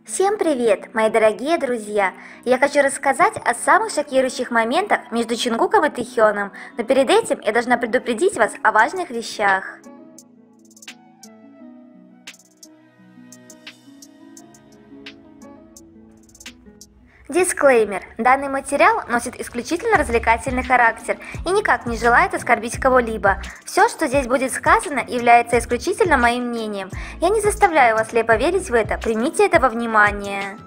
Всем привет, мои дорогие друзья! Я хочу рассказать о самых шокирующих моментах между Чингуком и Тэхёном, но перед этим я должна предупредить вас о важных вещах. Дисклеймер. Данный материал носит исключительно развлекательный характер и никак не желает оскорбить кого-либо. Все, что здесь будет сказано, является исключительно моим мнением. Я не заставляю вас слепо верить в это, примите это во внимание.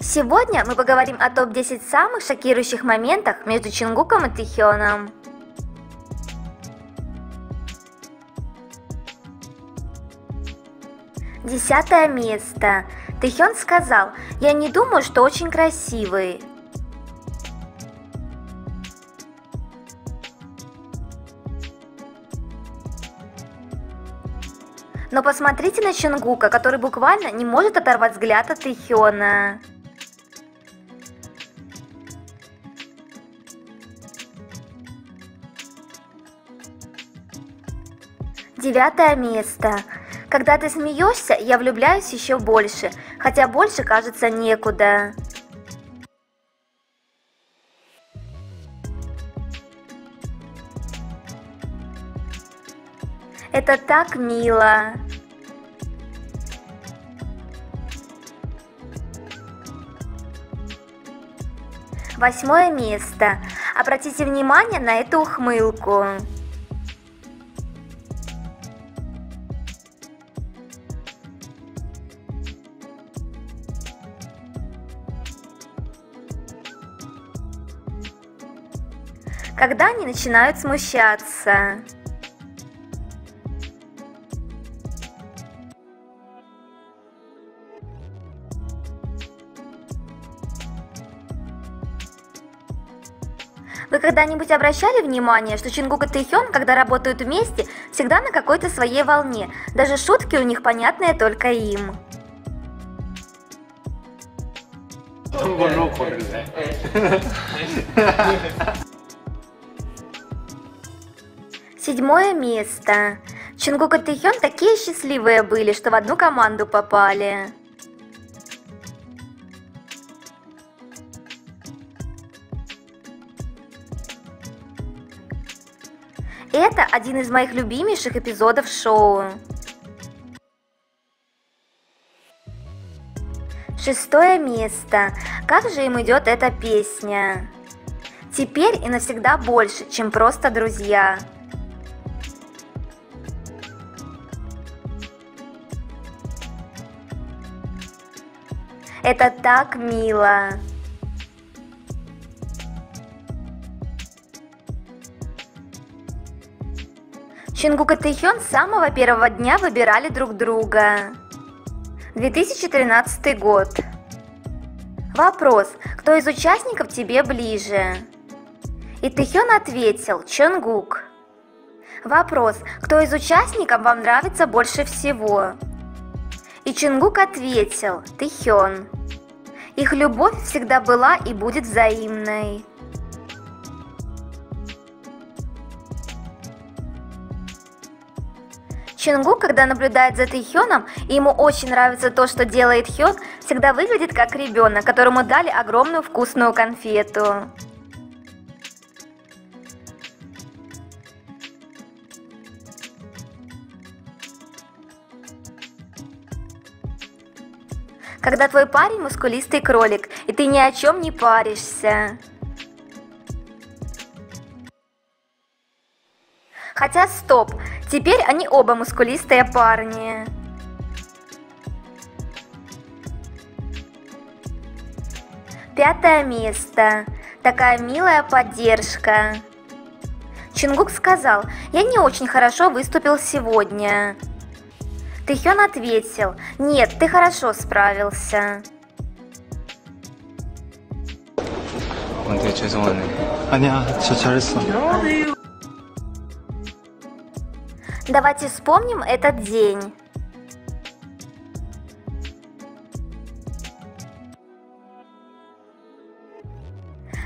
Сегодня мы поговорим о топ-10 самых шокирующих моментах между Чингуком и Тэхёном. Десятое место. Тэхён сказал: «Я не думаю, что очень красивый». Но посмотрите на Чингука, который буквально не может оторвать взгляд от Тэхёна. Девятое место. Когда ты смеешься, я влюбляюсь еще больше, хотя больше, кажется, некуда. Это так мило. Восьмое место. Обратите внимание на эту ухмылку. Когда они начинают смущаться. Вы когда-нибудь обращали внимание, что Чингук и Тэхён, когда работают вместе, всегда на какой-то своей волне? Даже шутки у них понятные только им. Седьмое место. Чингук и Тэхён такие счастливые были, что в одну команду попали. Это один из моих любимейших эпизодов шоу. Шестое место. Как же им идет эта песня? Теперь и навсегда больше, чем просто друзья. Это так мило. Чингук и Тэхён с самого первого дня выбирали друг друга. 2013 год. Вопрос: кто из участников тебе ближе? И Тэхён ответил: Чонгук. Вопрос: кто из участников вам нравится больше всего? И Чонгук ответил: Тэхён. Их любовь всегда была и будет взаимной. Чингук, когда наблюдает за Тэхёном, и ему очень нравится то, что делает Хён, всегда выглядит как ребенок, которому дали огромную вкусную конфету. Когда твой парень мускулистый кролик, и ты ни о чем не паришься. Хотя стоп, теперь они оба мускулистые парни. Пятое место. Такая милая поддержка. Чингук сказал: я не очень хорошо выступил сегодня. Тэхён ответил: нет, ты хорошо справился. 아니야, 저 잘했어. Давайте вспомним этот день.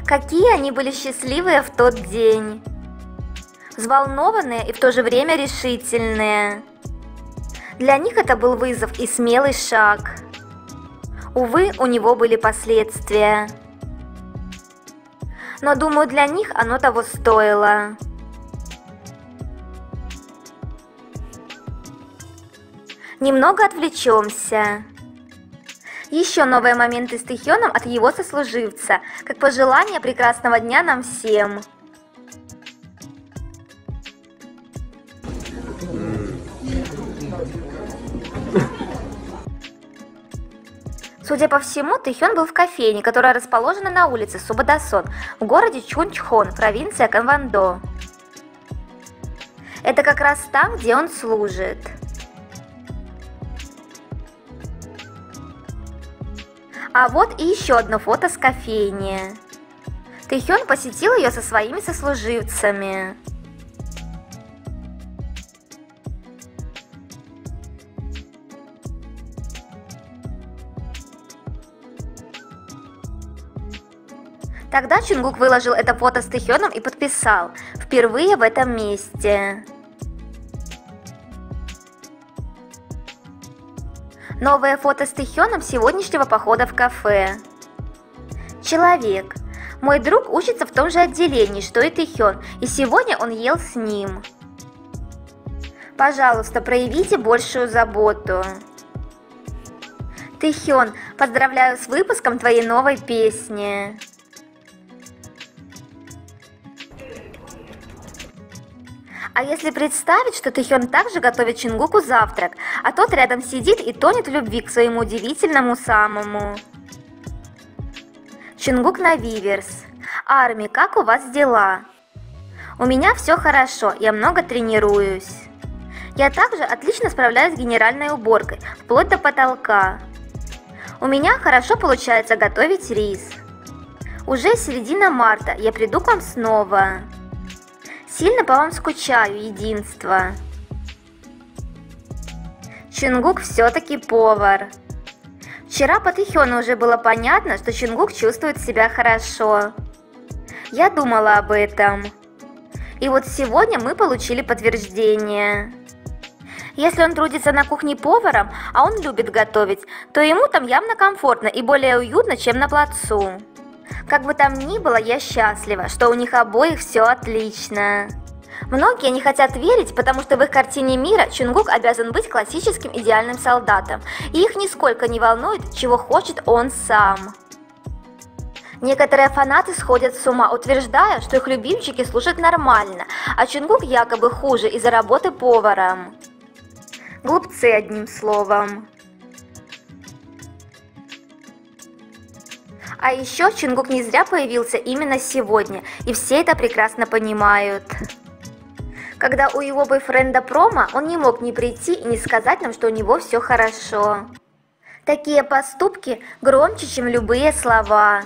Какие они были счастливые в тот день. взволнованные и в то же время решительные. Для них это был вызов и смелый шаг. Увы, у него были последствия. Но, думаю, для них оно того стоило. Немного отвлечемся. Еще новые моменты с Тэхёном от его сослуживца, как пожелание прекрасного дня нам всем. Судя по всему, Тэхён был в кофейне, которая расположена на улице Субодасон в городе Чунчхон, провинция Канвондо. Это как раз там, где он служит. А вот и еще одно фото с кофейни. Тэхён посетил ее со своими сослуживцами. Тогда Чунгук выложил это фото с Тэхёном и подписал: «Впервые в этом месте». Новое фото с Тэхёном сегодняшнего похода в кафе. Человек. Мой друг учится в том же отделении, что и Тэхён, и сегодня он ел с ним. Пожалуйста, проявите большую заботу. Тэхён, поздравляю с выпуском твоей новой песни. А если представить, что Тэхён также готовит Чунгуку завтрак, а тот рядом сидит и тонет в любви к своему удивительному самому. Чунгук на Виверс. Арми, как у вас дела? У меня все хорошо, я много тренируюсь. Я также отлично справляюсь с генеральной уборкой, вплоть до потолка. У меня хорошо получается готовить рис. Уже середина марта, я приду к вам снова. Сильно по вам скучаю, единство. Чунгук все-таки повар. Вчера по Тэхёну уже было понятно, что Чунгук чувствует себя хорошо. Я думала об этом. И вот сегодня мы получили подтверждение. Если он трудится на кухне поваром, а он любит готовить, то ему там явно комфортно и более уютно, чем на плацу. Как бы там ни было, я счастлива, что у них обоих все отлично. Многие не хотят верить, потому что в их картине мира Чунгук обязан быть классическим идеальным солдатом, и их нисколько не волнует, чего хочет он сам. Некоторые фанаты сходят с ума, утверждая, что их любимчики служат нормально, а Чунгук якобы хуже из-за работы поваром. Глупцы, одним словом. А еще Чунгук не зря появился именно сегодня, и все это прекрасно понимают. Когда у его бойфренда промо, он не мог не прийти и не сказать нам, что у него все хорошо. Такие поступки громче, чем любые слова.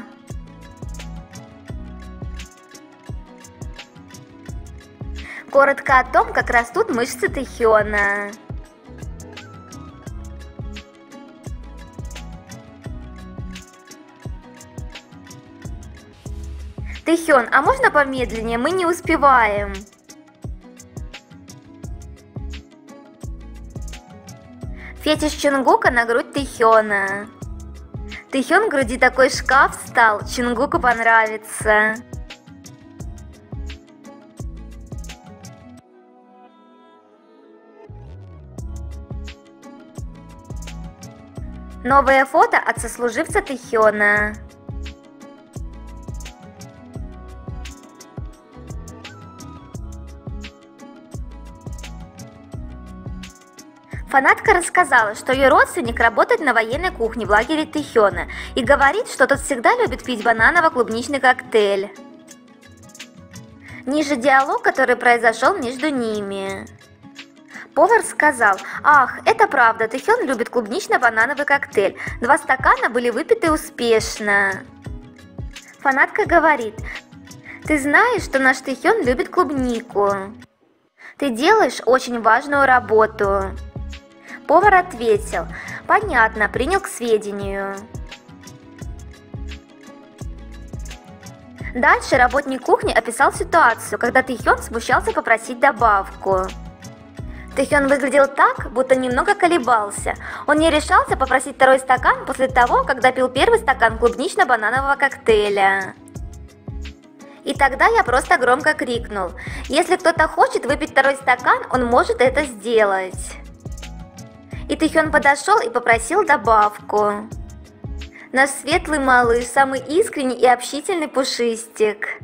Коротко о том, как растут мышцы Тэхёна. Тэхён, а можно помедленнее? Мы не успеваем. Фетиш Чунгука на грудь Тэхёна. Тэхён в груди такой шкаф стал, Чунгуку понравится. Новое фото от сослуживца Тэхёна. Фанатка рассказала, что ее родственник работает на военной кухне в лагере Тэхёна и говорит, что тот всегда любит пить бананово-клубничный коктейль. Ниже диалог, который произошел между ними. Повар сказал: «Ах, это правда, Тэхён любит клубнично-банановый коктейль. 2 стакана были выпиты успешно». Фанатка говорит: «Ты знаешь, что наш Тэхён любит клубнику. Ты делаешь очень важную работу». Повар ответил: «Понятно, принял к сведению». Дальше работник кухни описал ситуацию, когда Тэхён смущался попросить добавку. Тэхён выглядел так, будто немного колебался. Он не решался попросить второй стакан после того, как допил первый стакан клубнично-бананового коктейля. И тогда я просто громко крикнул: «Если кто-то хочет выпить второй стакан, он может это сделать». И Тэхён подошел и попросил добавку. Наш светлый малыш, самый искренний и общительный пушистик.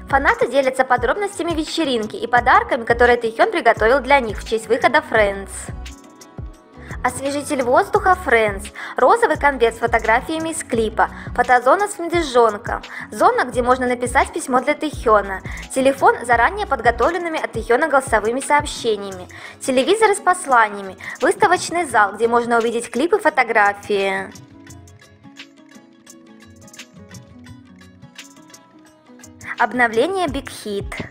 Фанаты делятся подробностями вечеринки и подарками, которые Тэхён приготовил для них в честь выхода Friends. Освежитель воздуха Friends, розовый конверт с фотографиями из клипа, фотозона с медвежонком, зона, где можно написать письмо для Тэхёна, телефон с заранее подготовленными от Тэхёна голосовыми сообщениями, телевизоры с посланиями, выставочный зал, где можно увидеть клипы и фотографии. Обновление Big Hit.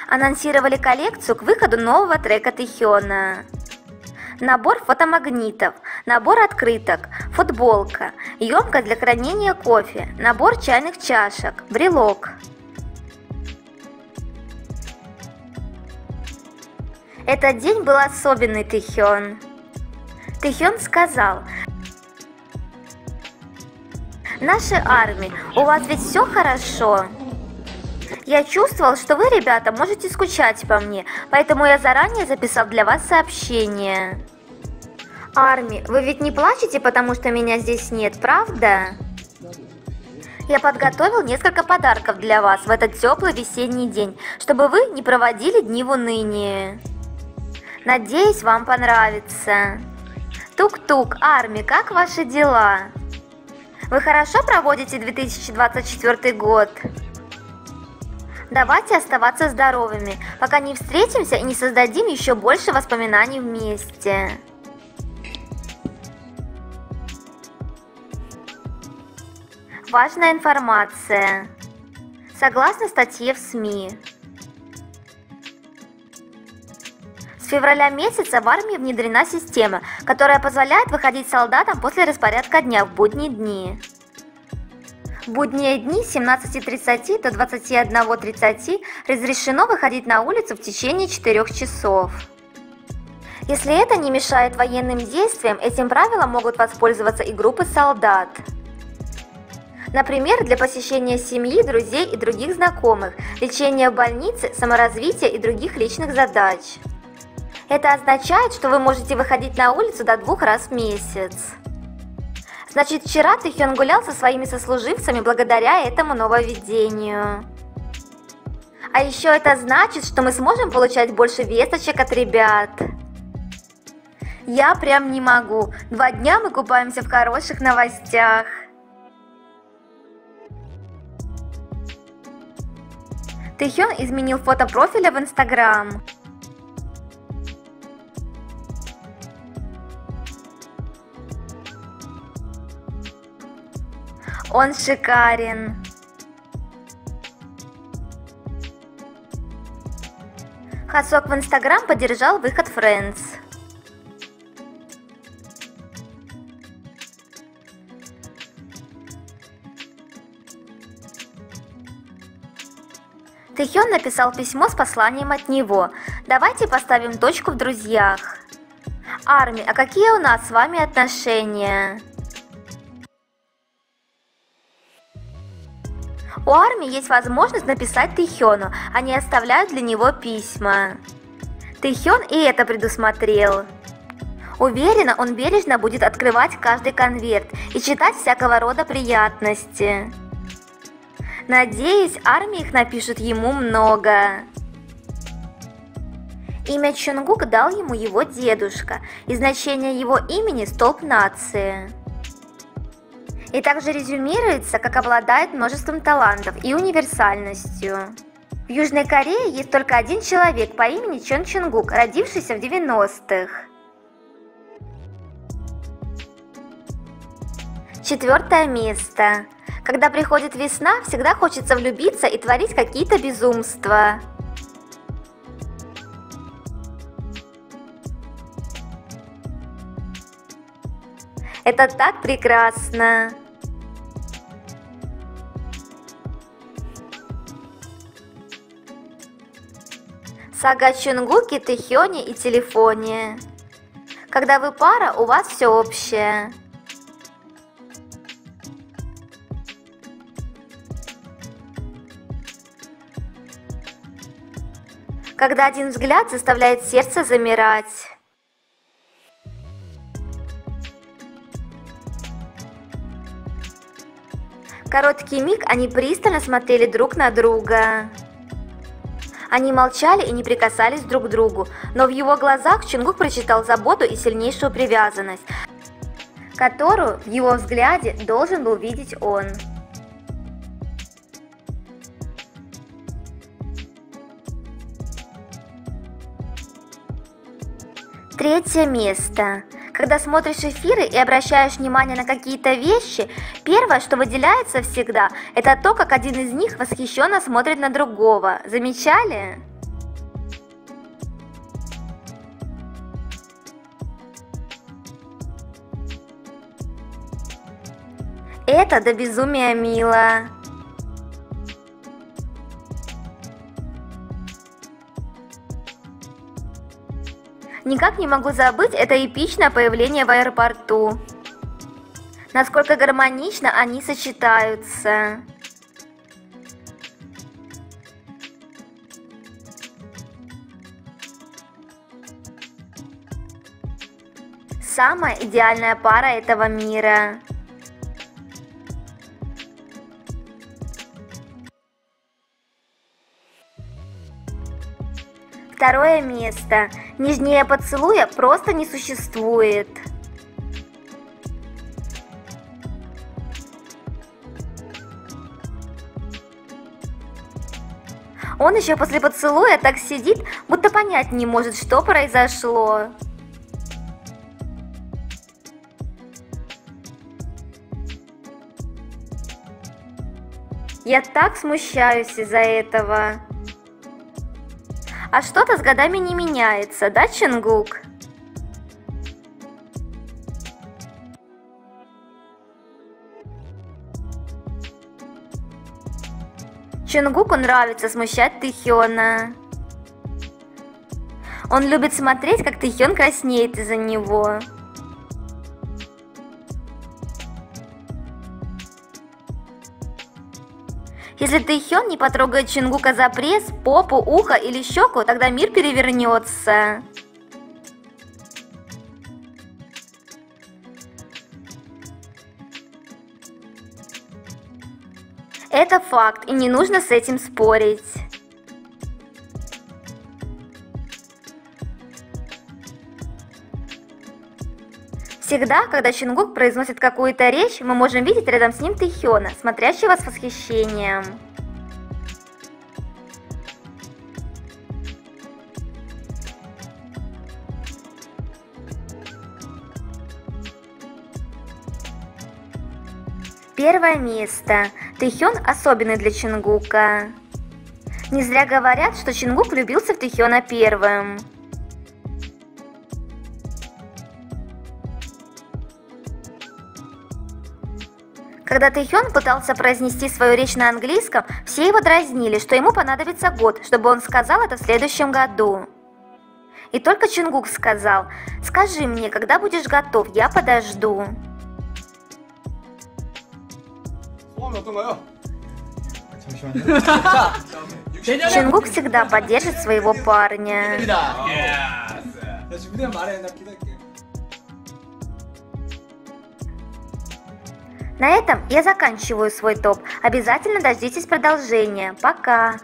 Анонсировали коллекцию к выходу нового трека Тэхёна. Набор фотомагнитов, набор открыток, футболка, емкость для хранения кофе, набор чайных чашек, брелок. Этот день был особенный, Тэхён. Тэхён сказал: «Наши армии, у вас ведь все хорошо? Я чувствовал, что вы, ребята, можете скучать по мне, поэтому я заранее записал для вас сообщение. Арми, вы ведь не плачете, потому что меня здесь нет, правда? Я подготовил несколько подарков для вас в этот теплый весенний день, чтобы вы не проводили дни в унынии. Надеюсь, вам понравится. Тук-тук, Арми, как ваши дела? Вы хорошо проводите 2024 год? Давайте оставаться здоровыми, пока не встретимся и не создадим еще больше воспоминаний вместе». Важная информация. Согласно статье в СМИ, с февраля месяца в армии внедрена система, которая позволяет выходить солдатам после распорядка дня в будние дни. В будние дни с 17:30 до 21:30 разрешено выходить на улицу в течение 4 часов. Если это не мешает военным действиям, этим правилом могут воспользоваться и группы солдат. Например, для посещения семьи, друзей и других знакомых, лечения в больнице, саморазвития и других личных задач. Это означает, что вы можете выходить на улицу до 2 раз в месяц. Значит, вчера Тэхён гулял со своими сослуживцами благодаря этому нововведению. А еще это значит, что мы сможем получать больше весточек от ребят. Я прям не могу. 2 дня мы купаемся в хороших новостях. Тэхён изменил фото профиля в Instagram. Он шикарен. Хасок в Instagram поддержал выход Friends. Тэхён написал письмо с посланием от него. Давайте поставим точку в друзьях. Арми, а какие у нас с вами отношения? У Арми есть возможность написать Тэхёну, они оставляют для него письма. Тэхён и это предусмотрел. Уверена, он бережно будет открывать каждый конверт и читать всякого рода приятности. Надеюсь, Арми их напишут ему много. Имя Чонгук дал ему его дедушка, и значение его имени – столб нации. И также резюмируется, как обладает множеством талантов и универсальностью. В Южной Корее есть только один человек по имени Чон Чонгук, родившийся в 90-х. 4 место. Когда приходит весна, всегда хочется влюбиться и творить какие-то безумства. Это так прекрасно. Сага о Чонгуке, Тэхёне и телефоне. Когда вы пара, у вас все общее. Когда один взгляд заставляет сердце замирать. Короткий миг они пристально смотрели друг на друга. Они молчали и не прикасались друг к другу, но в его глазах Чонгук прочитал заботу и сильнейшую привязанность, которую в его взгляде должен был видеть он. Третье место. Когда смотришь эфиры и обращаешь внимание на какие-то вещи, первое, что выделяется всегда, это то, как один из них восхищенно смотрит на другого. Замечали? Это до безумия мило. Никак не могу забыть это эпичное появление в аэропорту. Насколько гармонично они сочетаются. Самая идеальная пара этого мира. Второе место. Нежнее поцелуя просто не существует. Он еще после поцелуя так сидит, будто понять не может, что произошло. Я так смущаюсь из-за этого. А что-то с годами не меняется, да, Чонгук? Чонгуку нравится смущать Тэхёна. Он любит смотреть, как Тэхён краснеет из-за него. Если Тэхён не потрогает Чонгука за пресс, попу, ухо или щеку, тогда мир перевернется. Это факт, и не нужно с этим спорить. Всегда, когда Чонгук произносит какую-то речь, мы можем видеть рядом с ним Тэхёна, смотрящего с восхищением. Первое место. Тэхён особенный для Чонгука. Не зря говорят, что Чонгук влюбился в Тэхёна первым. Когда Тэхён пытался произнести свою речь на английском, все его дразнили, что ему понадобится год, чтобы он сказал это в следующем году. И только Чонгук сказал: «Скажи мне, когда будешь готов, я подожду». Чонгук всегда поддержит своего парня. На этом я заканчиваю свой топ. Обязательно дождитесь продолжения. Пока!